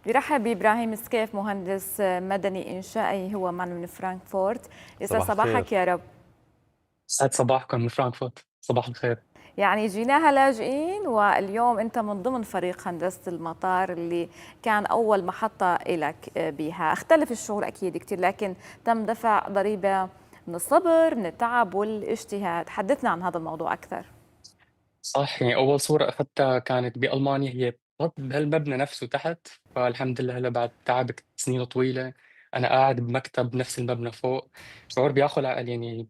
برحب بإبراهيم سكيف، مهندس مدني إنشائي، هو معنا من فرانكفورت. يسعد صباح الخير. صباحك يا رب. سعد صباحكم من فرانكفورت، صباح الخير. يعني جيناها لاجئين، واليوم أنت من ضمن فريق هندسة المطار اللي كان أول محطة لك بها. اختلف الشغل أكيد كتير، لكن تم دفع ضريبة من الصبر، من التعب والاجتهاد. حدثنا عن هذا الموضوع أكثر. صح، يعني أول صورة أخذتها كانت بألمانيا، هي بهالمبنى نفسه تحت. فالحمد لله هلا بعد تعب سنين طويلة أنا قاعد بمكتب بنفس المبنى فوق. شعور بياخذ عقل، يعني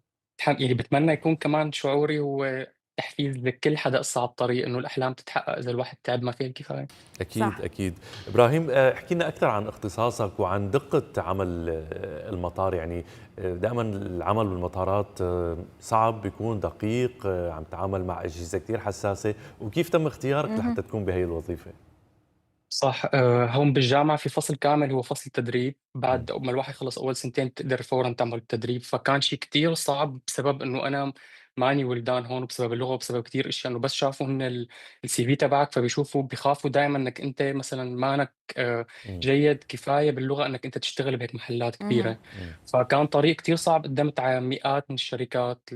يعني بتمنى يكون كمان شعوري هو تحفيز لكل حدا قصة على الطريق، إنه الأحلام تتحقق إذا الواحد تعب ما فيه الكفاية. أكيد صح. أكيد. إبراهيم، احكي لنا أكثر عن اختصاصك وعن دقة عمل المطار. يعني دائما العمل بالمطارات صعب، بيكون دقيق، عم تتعامل مع أجهزة كثير حساسة، وكيف تم اختيارك لحتى تكون بهي الوظيفة؟ صح. هون بالجامعة في فصل كامل هو فصل تدريب، مم. بعد ما الواحد خلص أول سنتين بتقدر فورا تعمل التدريب. فكان شيء كتير صعب بسبب إنه أنا ماني ولدان هون، وبسبب اللغة وبسبب كتير أشياء. إنه بس شافوا هن السي في تبعك فبيشوفوا بيخافوا دائما إنك أنت مثلا مانك مم. جيد كفاية باللغة إنك أنت تشتغل بهيك محلات مهم. كبيرة. مم. فكان طريق كتير صعب، قدمت على مئات من الشركات،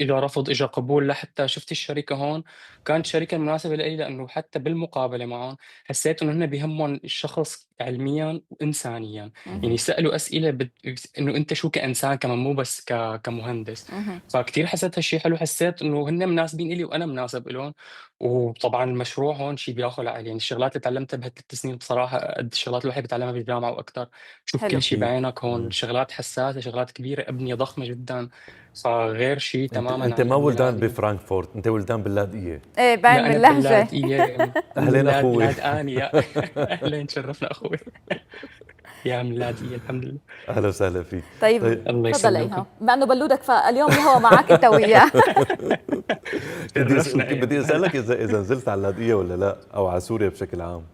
إجا رفض إجا قبول، لحتى شفت الشركة هون كانت شركة مناسبة لي، لأنه حتى بالمقابلة معهم حسيت انه هن بيهمهم الشخص علميا وانسانيا. يعني مهم. سالوا اسئله انه انت شو كانسان كمان، مو بس كمهندس. مهم. فكتير حسيت هالشيء حلو، حسيت انه هن مناسبين إلي وانا مناسب لهم. وطبعا المشروع هون شيء بياخذ عقل، يعني الشغلات اللي تعلمتها بهال3 سنين بصراحه قد الشغلات الواحد بيتعلمها بالجامعه واكثر. شوف حلو. كل شيء أكيد. بعينك هون، مم. شغلات حساسه، شغلات كبيره، ابنيه ضخمه جدا. فغير شيء أنت تماما أنت عن ما الابنيه ولدان العاديه. بفرانكفورت، أنت ولدان باللاذقية. ايه، باين لا من انا اللهجة. باللاذقيه. أهلين أخوي. اللاذقاني. اهلين، شرفنا اخوي. يا من اللاذقيه، الحمد لله. أهلا وسهلا فيك. طيب، طيب، الله تفضل يسلمكم. ايها، بما انه بلودك فاليوم الهوا معك انت وياه. شرفنا بدي ايام أسألك هلا. إذا نزلت على اللاذقية ولا لا، أو على سوريا بشكل عام.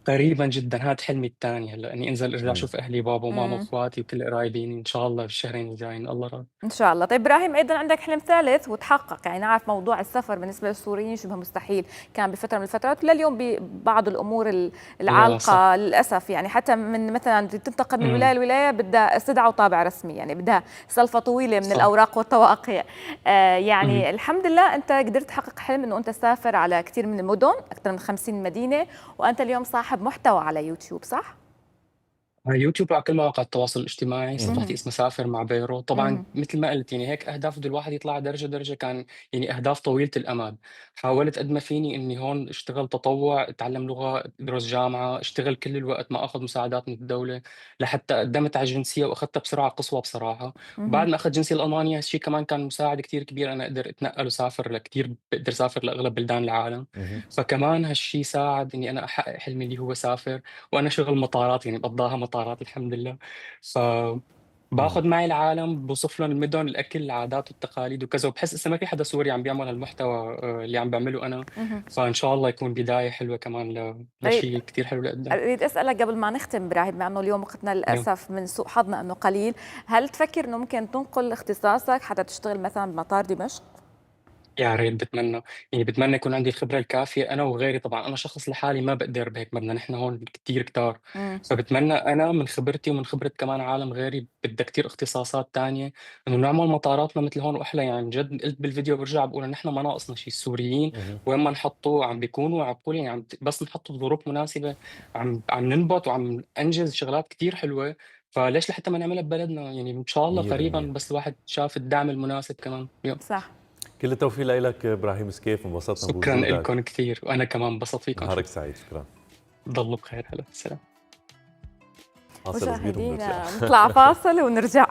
قريبا جدا، هذا حلمي الثاني، هلا اني انزل ارجع اشوف اهلي، بابا وماما مم. واخواتي وكل قرايبيني ان شاء الله بالشهرين الجايين، الله راضي. ان شاء الله. طيب ابراهيم، ايضا عندك حلم ثالث وتحقق. يعني نعرف موضوع السفر بالنسبه للسوريين شبه مستحيل كان بفتره من الفترات، ولليوم ببعض الامور يا صح. العالقه للاسف. يعني حتى من مثلا تنتقل من ولايه امم لولايه بدها استدعاء وطابع رسمي، يعني بدها سلفه طويله من صح. الاوراق والتواقيع. امم يعني الحمد لله انت قدرت تحقق حلم انه انت تسافر على كثير من المدن، اكثر من 50 مدينه، وانت اليوم صاحب محتوى على يوتيوب، صح؟ على يوتيوب وعلى كل مواقع التواصل الاجتماعي، مهم. صفحتي اسمها سافر مع بيرو. طبعا مهم. مثل ما قلت، يعني هيك اهداف بده الواحد يطلع درجه درجه. كان يعني اهداف طويله الامد. حاولت قد ما فيني اني هون اشتغل تطوع، اتعلم لغه، ادرس جامعه، اشتغل كل الوقت، ما اخذ مساعدات من الدوله، لحتى قدمت على الجنسيه واخذتها بسرعه قصوى بصراحه. وبعد مهم. ما اخذت الجنسيه الالمانيه، هالشيء كمان كان مساعد كتير كبير، انا اقدر اتنقل وسافر لكثير، بقدر اسافر لاغلب بلدان العالم. مهم. فكمان هالشيء ساعد اني انا احقق حلمي اللي هو سافر. وانا شغل مطارات، يعني بقضاها مطارات الحمد لله. ف مم. باخذ معي العالم، بوصف لهم المدن، الاكل، العادات والتقاليد وكذا. وبحس اسا ما في حدا سوري عم بيعمل هالمحتوى اللي عم بعمله انا. مهم. فان شاء الله يكون بدايه حلوه كمان طيب، لشيء كثير حلو لقدام. اريد اسالك قبل ما نختم ابراهيم، بما انه اليوم وقتنا نعم. للاسف من سوء حظنا انه قليل، هل تفكر انه ممكن تنقل اختصاصك حتى تشتغل مثلا بمطار دمشق؟ يا ريت، بتمنى. يعني بتمنى يكون عندي الخبرة الكافية أنا وغيري. طبعا أنا شخص لحالي ما بقدر بهيك مبنى، نحن هون كتير كتار. امم. فبتمنى أنا من خبرتي ومن خبرة كمان عالم غيري بدها كتير اختصاصات تانية، إنه نعمل مطاراتنا مثل هون وأحلى. يعني جد قلت بالفيديو برجع بقول إن نحن ما ناقصنا شيء. السوريين مهم. وين ما نحطوا عم بيكونوا عقول، يعني بس نحطه بظروف مناسبة عم ننبط وعم ننجز شغلات كتير حلوة. فليش لحتى ما نعملها ببلدنا؟ يعني إن شاء الله قريبا، 100%. بس الواحد شاف الدعم المناسب كمان. صح. كل التوفيق لك ابراهيم سكيف، انبسطنا شكرا بوجودك. لكم كثير، وانا كمان انبسطت فيكم. نهارك شكرا. سعيد. شكرا. ضلوا بخير. هلا، سلام. فاصل صغير ونرجع. مشاهدينا نطلع فاصل ونرجع.